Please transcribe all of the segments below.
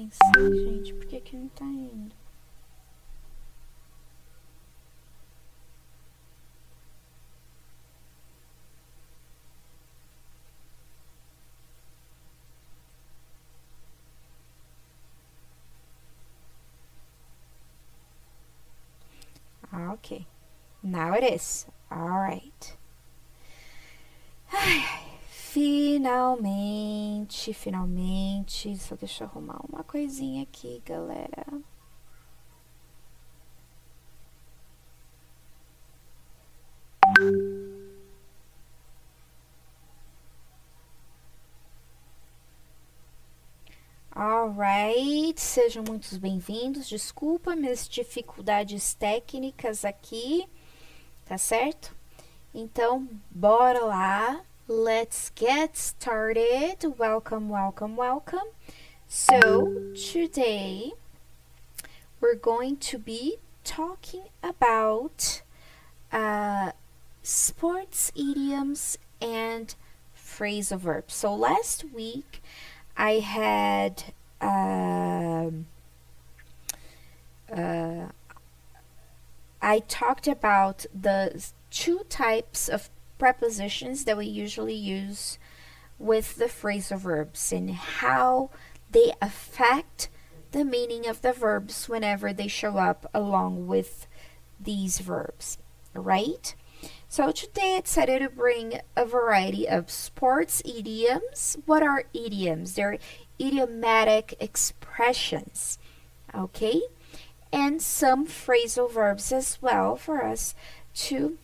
pensar, gente, por que que não tá indo? Okay, now it is. Alright. Finalmente. Só deixa eu arrumar uma coisinha aqui, galera. Alright, sejam muito bem-vindos. Desculpa minhas dificuldades técnicas aqui, tá certo? Então, bora lá. Let's get started. Welcome. So, today we're going to be talking about sports idioms and phrasal verbs. So, last week I had I talked about the two types of prepositions that we usually use with the phrasal verbs and how they affect the meaning of the verbs whenever they show up along with these verbs, right? So today I decided to bring a variety of sports idioms. What are idioms? They're idiomatic expressions, okay? And some phrasal verbs as well for us to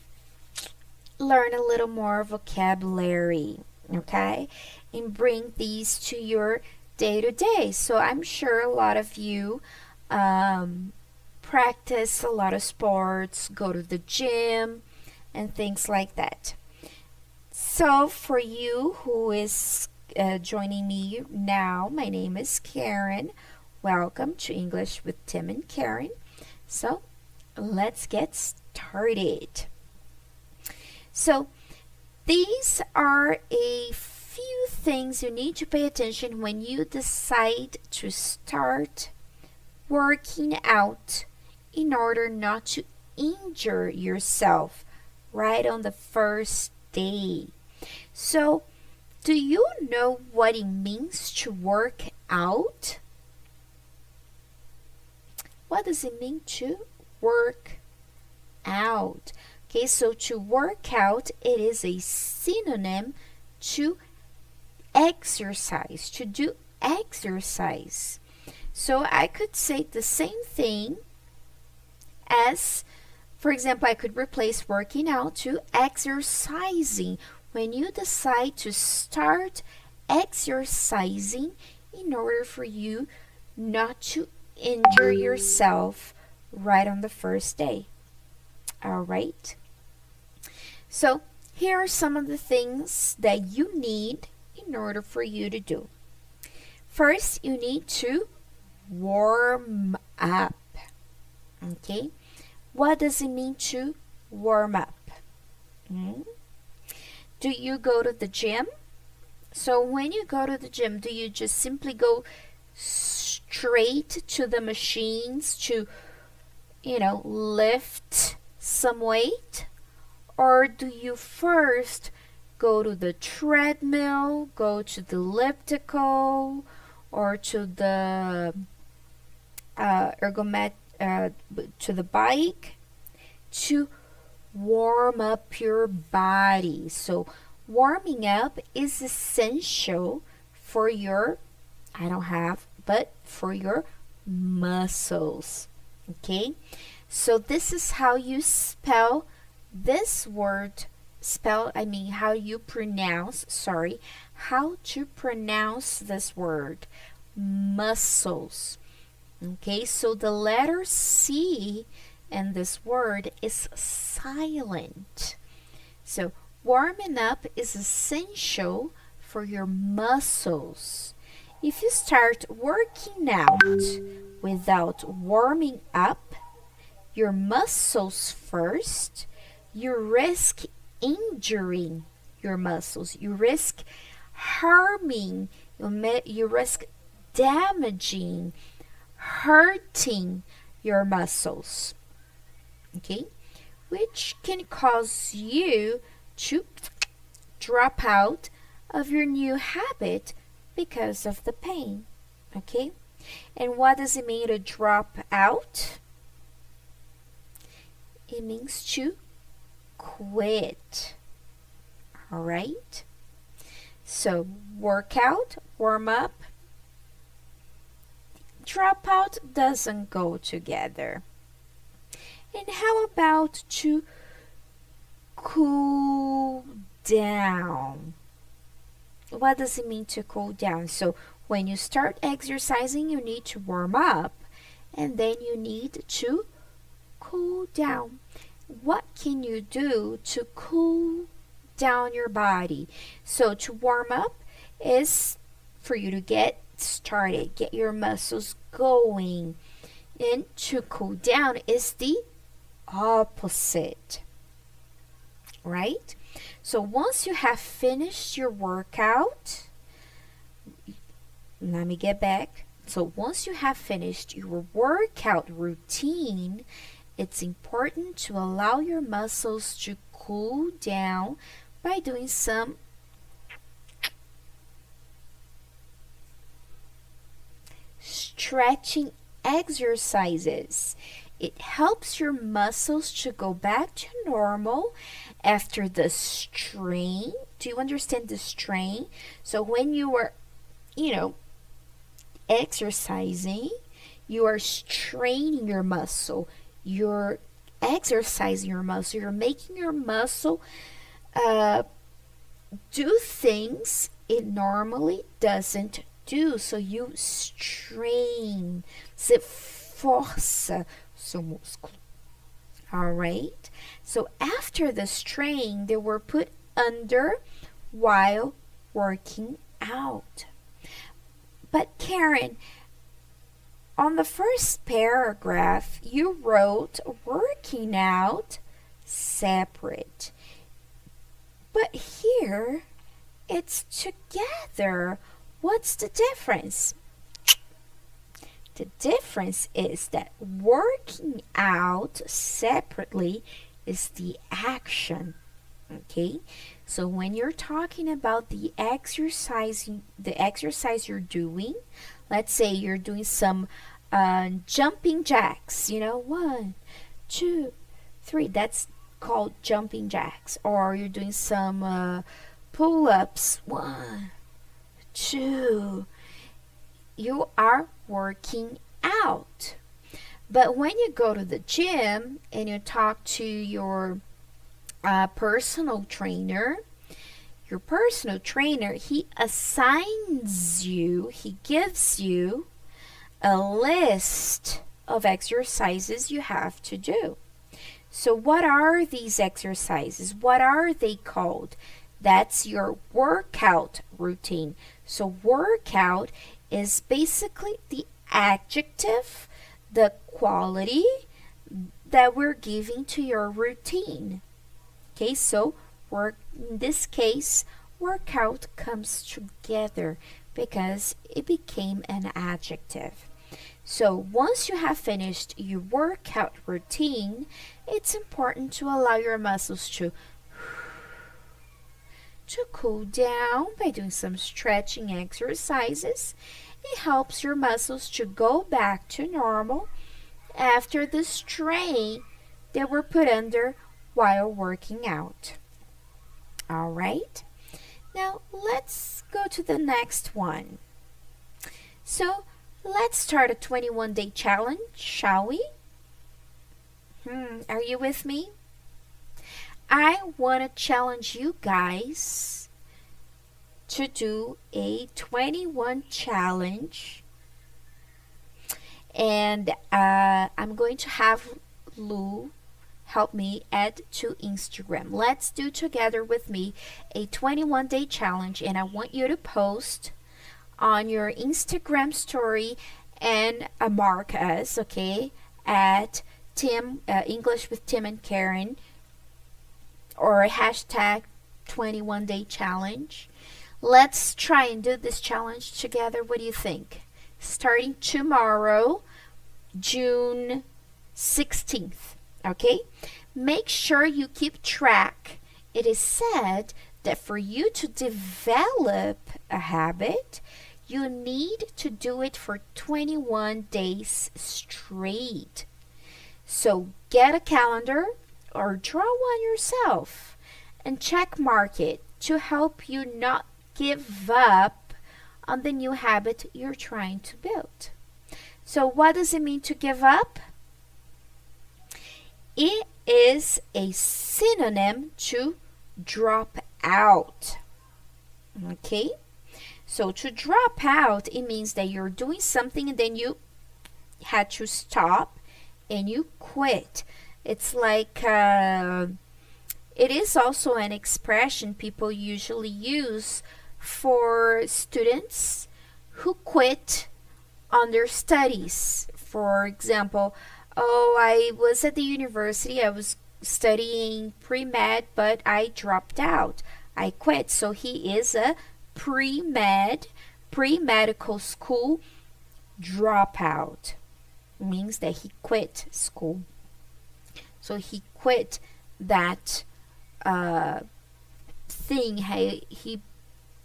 learn a little more vocabulary, okay? And bring these to your day-to-day. So I'm sure a lot of you practice a lot of sports, go to the gym, and things like that. So for you who is joining me now, my name is Karen. Welcome to English with Tim and Karen. So let's get started. So these are a few things you need to pay attention when you decide to start working out in order not to injure yourself right on the first day. So, do you know what it means to work out? What does it mean to work out? Okay, so to work out, it is a synonym to exercise, to do exercise. So I could say the same thing as, for example, I could replace working out to exercising. When you decide to start exercising in order for you not to injure yourself right on the first day. All right. So here are some of the things that you need in order for you to do. First, you need to warm up. Okay. What does it mean to warm up? Do you go to the gym? So when you go to the gym, do you just simply go straight to the machines to, lift some weight? Or do you first go to the treadmill, go to the elliptical, or to the to the bike to warm up your body? So warming up is essential for your, for your muscles. Okay, so this is how you spell this word. How to pronounce this word, muscles. Okay, so the letter C in this word is silent. So warming up is essential for your muscles. If you start working out without warming up your muscles first, you risk injuring your muscles. You risk harming, you risk damaging, hurting your muscles. Okay? Which can cause you to drop out of your new habit because of the pain. Okay? And what does it mean to drop out? It means to quit. All right? So, workout, warm up, drop out doesn't go together. And how about to cool down? What does it mean to cool down? So, when you start exercising, you need to warm up, and then you need to cool down. What can you do to cool down your body? So to warm up is for you to get started, get your muscles going. And to cool down is the opposite, right? So once you have finished your workout, let me get back. So once you have finished your workout routine, it's important to allow your muscles to cool down by doing some stretching exercises. It helps your muscles to go back to normal after the strain. Do you understand the strain? So when you are, exercising, you are straining your muscle. You're exercising your muscle. You're making your muscle do things it normally doesn't do. So you strain. Você força seu músculo. All right? So after the strain, they were put under while working out. But Karen, on the first paragraph, you wrote working out separate. But here, it's together. What's the difference? The difference is that working out separately is the action. Okay? So when you're talking about the exercise you're doing, let's say you're doing some jumping jacks, 1, 2, 3. That's called jumping jacks. Or you're doing some pull-ups. 1, 2. You are working out. But when you go to the gym and you talk to your personal trainer, he assigns you, he gives you a list of exercises you have to do. So what are these exercises? What are they called? That's your workout routine. So workout is basically the adjective, the quality that we're giving to your routine. Okay, so in this case, workout comes together because it became an adjective. So once you have finished your workout routine, it's important to allow your muscles to cool down by doing some stretching exercises. It helps your muscles to go back to normal after the strain they were put under while working out. All right. Now let's go to the next one. So let's start a 21-day challenge, shall we? Are you with me? I want to challenge you guys to do a 21 challenge. And I'm going to have Lou help me add to Instagram. Let's do together with me a 21-day challenge, and I want you to post on your Instagram story and mark us, okay, at English with Tim and Karen, or hashtag 21-day challenge. Let's try and do this challenge together. What do you think? starting tomorrow, June 16th. Okay? Make sure you keep track. It is said that for you to develop a habit, you need to do it for 21 days straight. So get a calendar or draw one yourself and check mark it to help you not give up on the new habit you're trying to build. So what does it mean to give up? It is a synonym to drop out. Okay? So to drop out, it means that you're doing something and then you had to stop and you quit. It's like, it is also an expression people usually use for students who quit on their studies. For example, oh, I was at the university, I was studying pre-med, but I dropped out. I quit. So he is a pre-medical school dropout. Means that he quit school. So he quit that thing he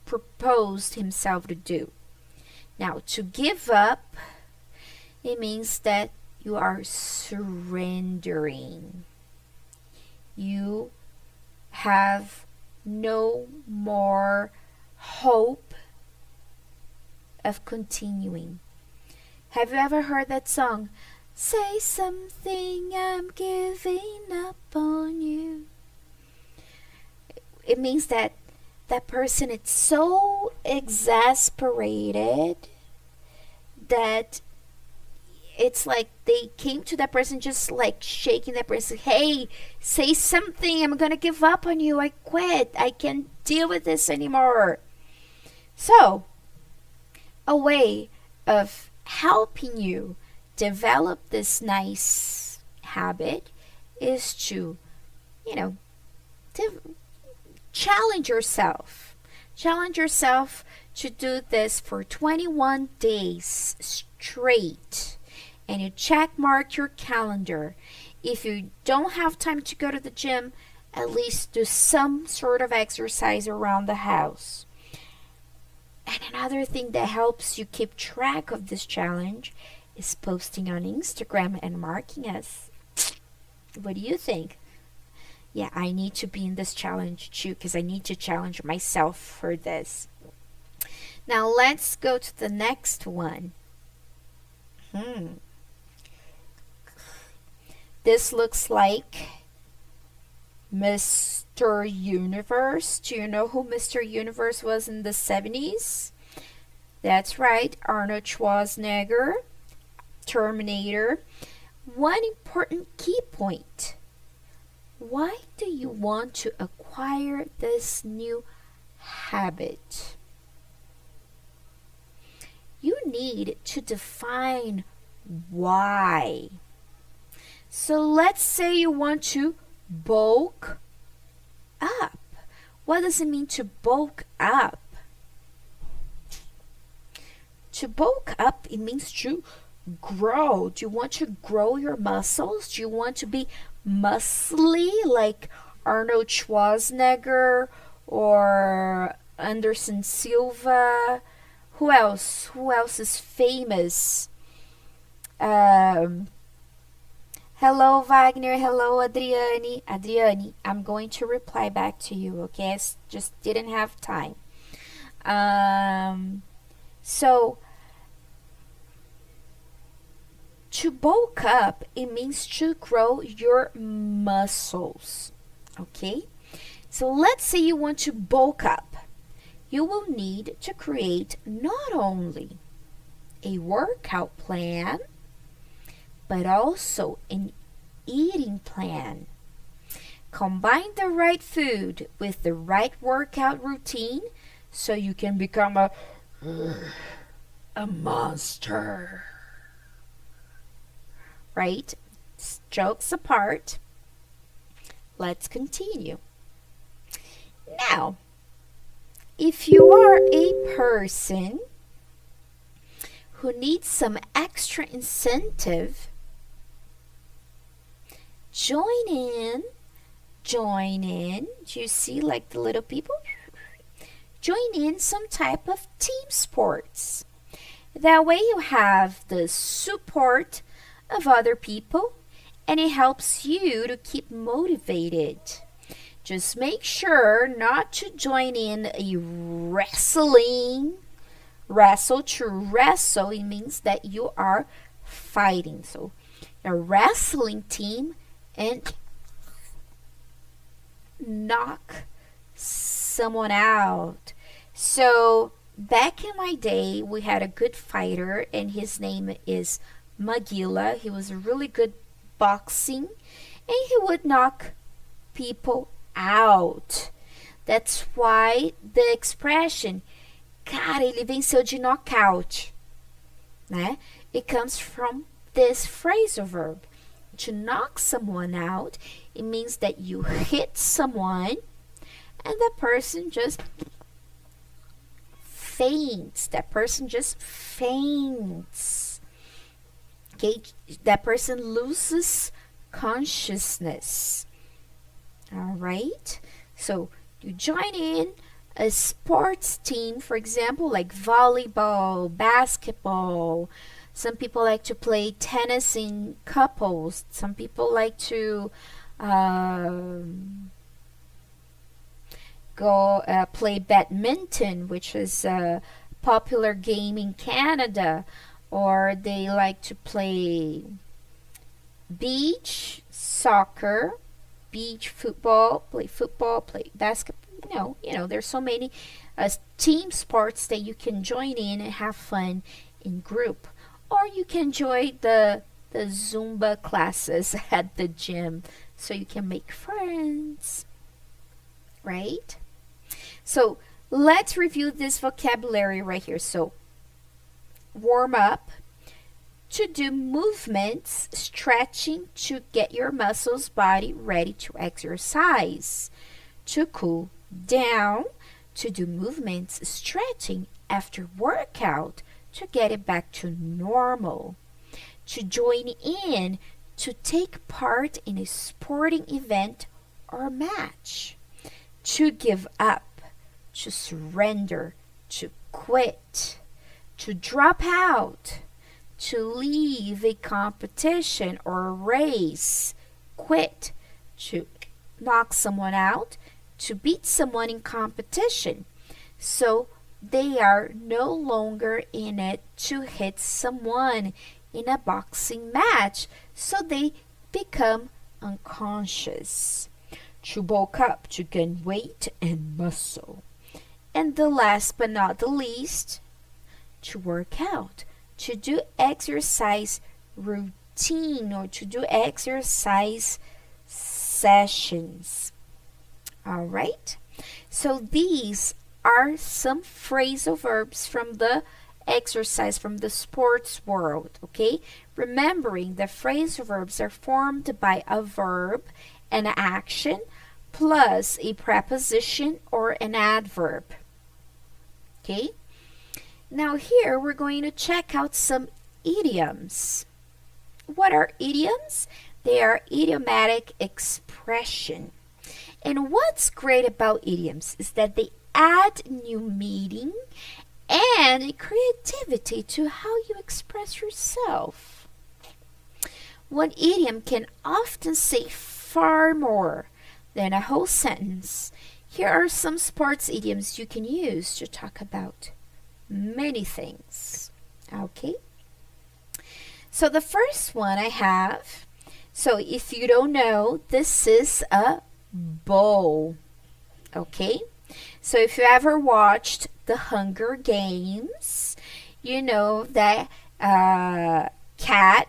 proposed himself to do. Now, to give up, it means that you are surrendering. You have no more hope of continuing. Have you ever heard that song? Say something, I'm giving up on you. It means that that person is so exasperated that it's like they came to that person just like shaking that person. Hey, say something. I'm going to give up on you. I quit. I can't deal with this anymore. So, a way of helping you develop this nice habit is to, challenge yourself. Challenge yourself to do this for 21 days straight. And you check mark your calendar. If you don't have time to go to the gym, at least do some sort of exercise around the house. And another thing that helps you keep track of this challenge is posting on Instagram and marking us. What do you think? Yeah, I need to be in this challenge too because I need to challenge myself for this. Now let's go to the next one. This looks like Mr. Universe. Do you know who Mr. Universe was in the 70s? That's right, Arnold Schwarzenegger, Terminator. One important key point. Why do you want to acquire this new habit? You need to define why. So let's say you want to bulk up. What does it mean to bulk up? To bulk up, it means to grow. Do you want to grow your muscles? Do you want to be muscly like Arnold Schwarzenegger or Anderson Silva? Who else? Who else is famous? Hello, Wagner. Hello, Adriane. Adriane, I'm going to reply back to you, okay? I just didn't have time. So, to bulk up, it means to grow your muscles, okay? So, let's say you want to bulk up. You will need to create not only a workout plan, but also an eating plan. Combine the right food with the right workout routine so you can become a monster. Right? Jokes apart, let's continue. Now, if you are a person who needs some extra incentive, join in. Join in. Do you see like the little people? Join in some type of team sports. That way you have the support of other people and it helps you to keep motivated. Just make sure not to join in a wrestling. Wrestle, to wrestle, it means that you are fighting. So a wrestling team and knock someone out. So back in my day, we had a good fighter, and his name is Magila. He was a really good boxing, and he would knock people out. That's why the expression, cara, ele venceu de knockout, né? It comes from this phrasal verb. To knock someone out, it means that you hit someone and the person just faints. That person just faints. Okay, that person loses consciousness. All right, so you join in a sports team, for example, like volleyball, basketball. Some people like to play tennis in couples. Some people like to go play badminton, which is a popular game in Canada. Or they like to play beach soccer, beach football, play basketball. There's so many team sports that you can join in and have fun in group. Or you can join the Zumba classes at the gym so you can make friends, right? So let's review this vocabulary right here. So warm up, to do movements, stretching to get your muscles, body ready to exercise. To cool down, to do movements, stretching after workout to get it back to normal. To join in, to take part in a sporting event or match. To give up, to surrender, to quit. To drop out, to leave a competition or a race, quit. To knock someone out, to beat someone in competition. So they are no longer in it to hit someone in a boxing match, so they become unconscious. To bulk up, to gain weight and muscle. And the last but not the least, to work out, to do exercise routine or to do exercise sessions. All right, so these are some phrasal verbs from the exercise, from the sports world, okay? Remembering that phrasal verbs are formed by a verb, an action, plus a preposition or an adverb, okay? Now here we're going to check out some idioms. What are idioms? They are idiomatic expression. And what's great about idioms is that they add new meaning and creativity to how you express yourself. One idiom can often say far more than a whole sentence. Here are some sports idioms you can use to talk about many things. Okay? So the first one I have, so if you don't know, this is a bow. Okay? So if you ever watched The Hunger Games, you know that Kat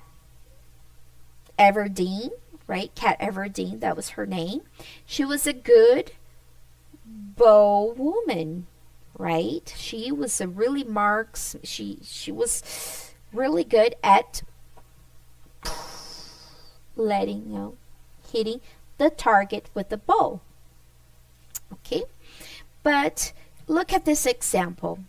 Everdeen, right? Kat Everdeen, that was her name. She was a good bow woman, right? She was a really she was really good at hitting the target with the bow. Okay? But look at this example.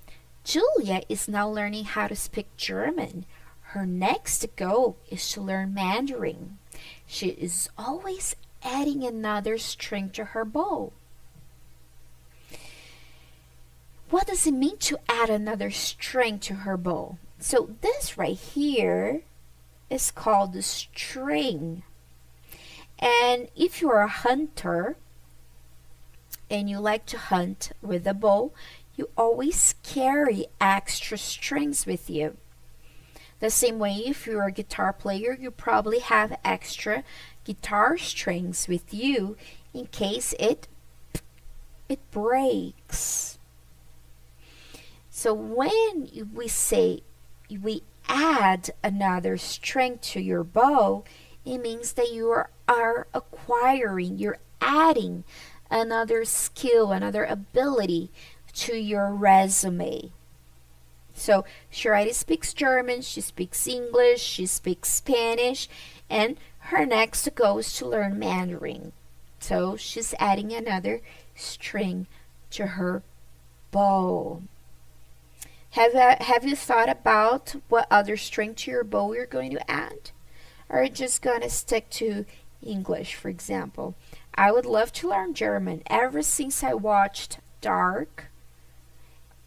Julia is now learning how to speak German. Her next goal is to learn Mandarin. She is always adding another string to her bow. What does it mean to add another string to her bow? So this right here is called the string. And if you're a hunter and you like to hunt with a bow, you always carry extra strings with you. The same way, if you're a guitar player, you probably have extra guitar strings with you in case it breaks. So when we say we add another string to your bow, it means that you are acquiring, you're adding another skill, another ability to your resume. So she already speaks German, she speaks English, she speaks Spanish, and her next goal is to learn Mandarin. So she's adding another string to her bow. Have you thought about what other string to your bow you're going to add? Or are you just going to stick to English, for example? I would love to learn German. Ever since I watched Dark,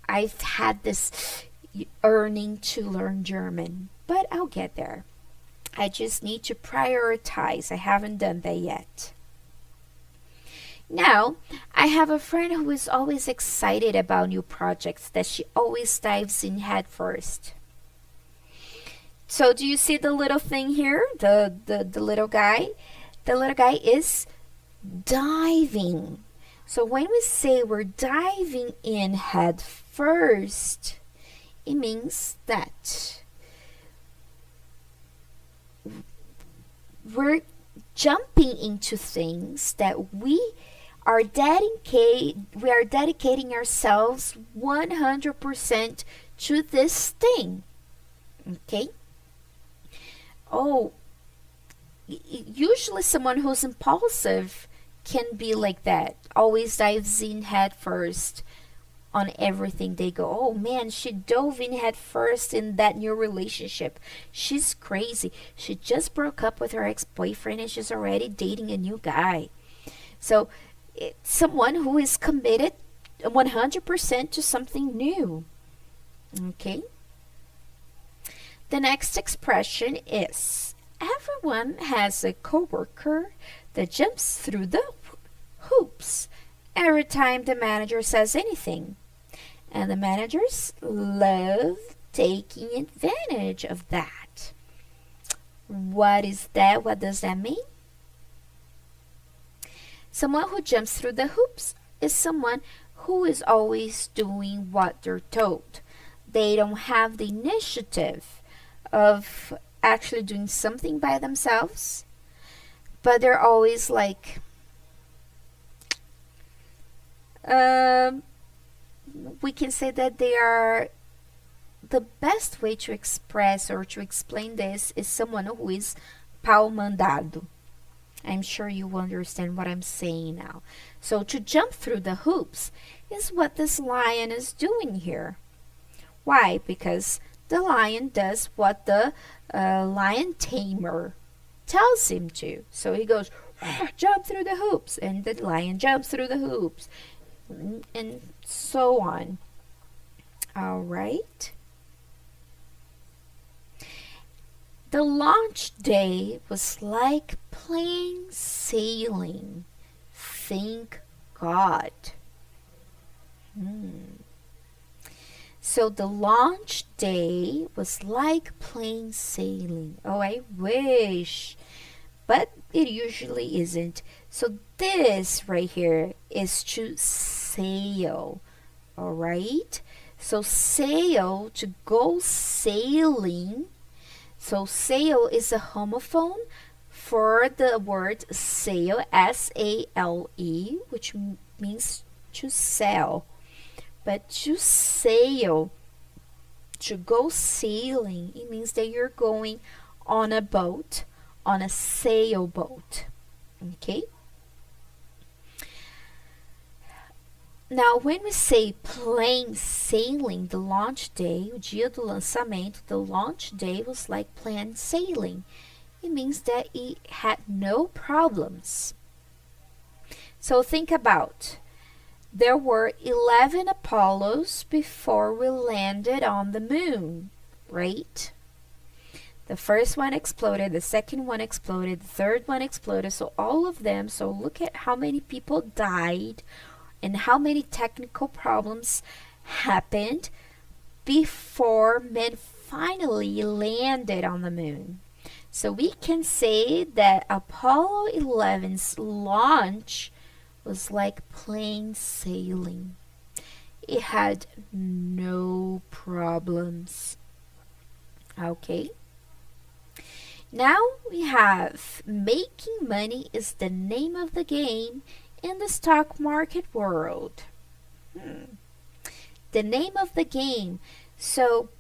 I've had this yearning to learn German, but I'll get there. I just need to prioritize. I haven't done that yet. Now, I have a friend who is always excited about new projects that she always dives in head first. So do you see the little thing here? The little guy? The little guy is diving. So when we say we're diving in head first, it means that we're jumping into things that we are dedicating ourselves 100% to this thing. Okay? Oh, usually someone who's impulsive can be like that. Always dives in head first on everything. They go, oh man, she dove in head first in that new relationship. She's crazy. She just broke up with her ex-boyfriend and she's already dating a new guy. So it's someone who is committed 100% to something new. Okay? The next expression is, everyone has a coworker that jumps through the hoops every time the manager says anything. And the managers love taking advantage of that. What is that? What does that mean? Someone who jumps through the hoops is someone who is always doing what they're told. They don't have the initiative of actually doing something by themselves, but they're always like, we can say that they are, the best way to express or to explain this is someone who is pau mandado. I'm sure you understand what I'm saying now. So to jump through the hoops is what this lion is doing here. Why? Because the lion does what the lion tamer tells him to. So he goes, jump through the hoops, and the lion jumps through the hoops, and so on. All right. The launch day was like plain sailing. Thank God. So the launch day was like plain sailing. Oh, I wish. But it usually isn't. So this right here is to sail. All right? So sail, to go sailing. So sail is a homophone for the word sail, S-A-L-E, which means to sail. But to sail, to go sailing, it means that you're going on a boat, on a sailboat. Okay? Now, when we say plain sailing, the launch day, o dia do lançamento, the launch day was like plain sailing. It means that it had no problems. So think about, there were 11 Apollos before we landed on the moon, right? The first one exploded, the second one exploded, the third one exploded, so all of them. So look at how many people died and how many technical problems happened before men finally landed on the moon. So we can say that Apollo 11's launch was like plain sailing. It had no problems. Okay. Now we have making money is the name of the game in the stock market world. The name of the game. So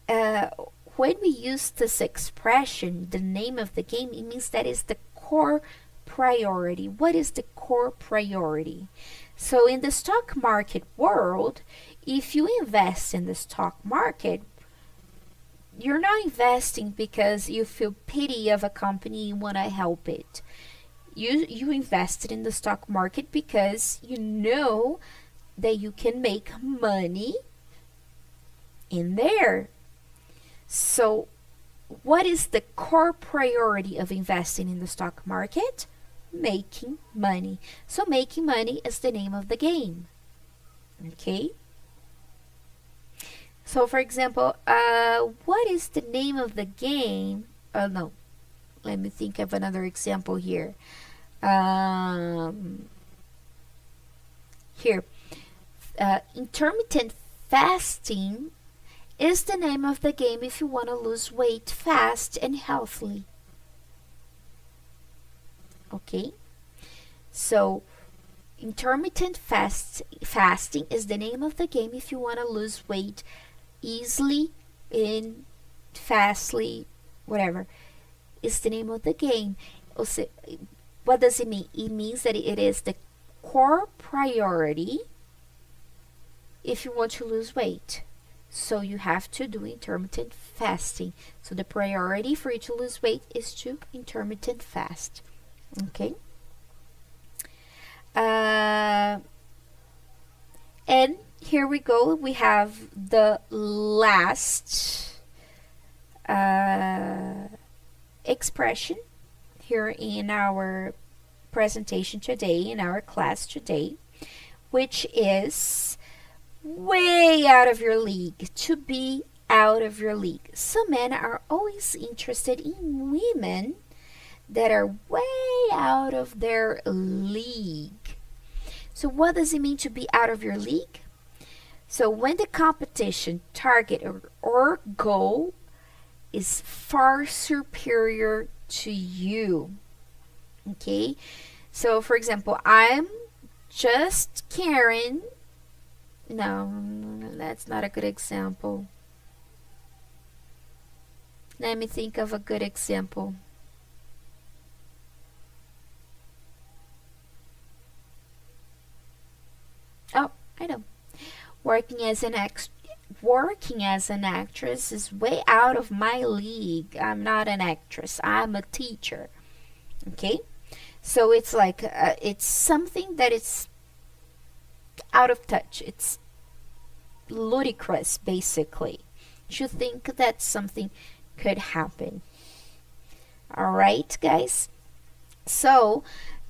when we use this expression, the name of the game, it means that is the core priority. What is the core priority? So in the stock market world, if you invest in the stock market, you're not investing because you feel pity of a company, you want to help it. You invested in the stock market because you know that you can make money in there. So what is the core priority of investing in the stock market? Making money. So making money is the name of the game. Okay? So for example, what is the name of the game? Oh no, let me think of another example here. Here, intermittent fasting is the name of the game if you want to lose weight fast and healthily. Okay, so intermittent fasting is the name of the game if you want to lose weight easily and fastly, whatever. It's the name of the game. Also, what does it mean? It means that it is the core priority if you want to lose weight. So you have to do intermittent fasting. So the priority for you to lose weight is to intermittent fast. Okay? And here we go. We have the last expression here in our presentation today, in our class today, which is way out of your league, to be out of your league. Some men are always interested in women that are way out of their league. So what does it mean to be out of your league? So when the competition, target, or goal is far superior to you. Okay? So for example, I'm just Karen. No, that's not a good example. Let me think of a good example. Oh, I know. Working as an actress is way out of my league. I'm not an actress. I'm a teacher. Okay? So it's like it's something that is out of touch. It's ludicrous, basically. You think that something could happen. All right, guys? So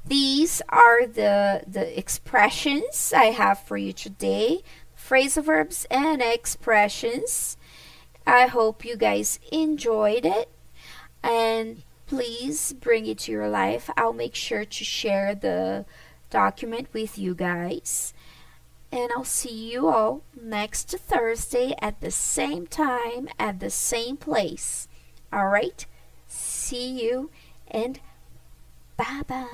these are the expressions I have for you today. Phrasal verbs and expressions. I hope you guys enjoyed it. And please bring it to your life. I'll make sure to share the document with you guys. And I'll see you all next Thursday at the same time, at the same place. All right? See you and bye-bye.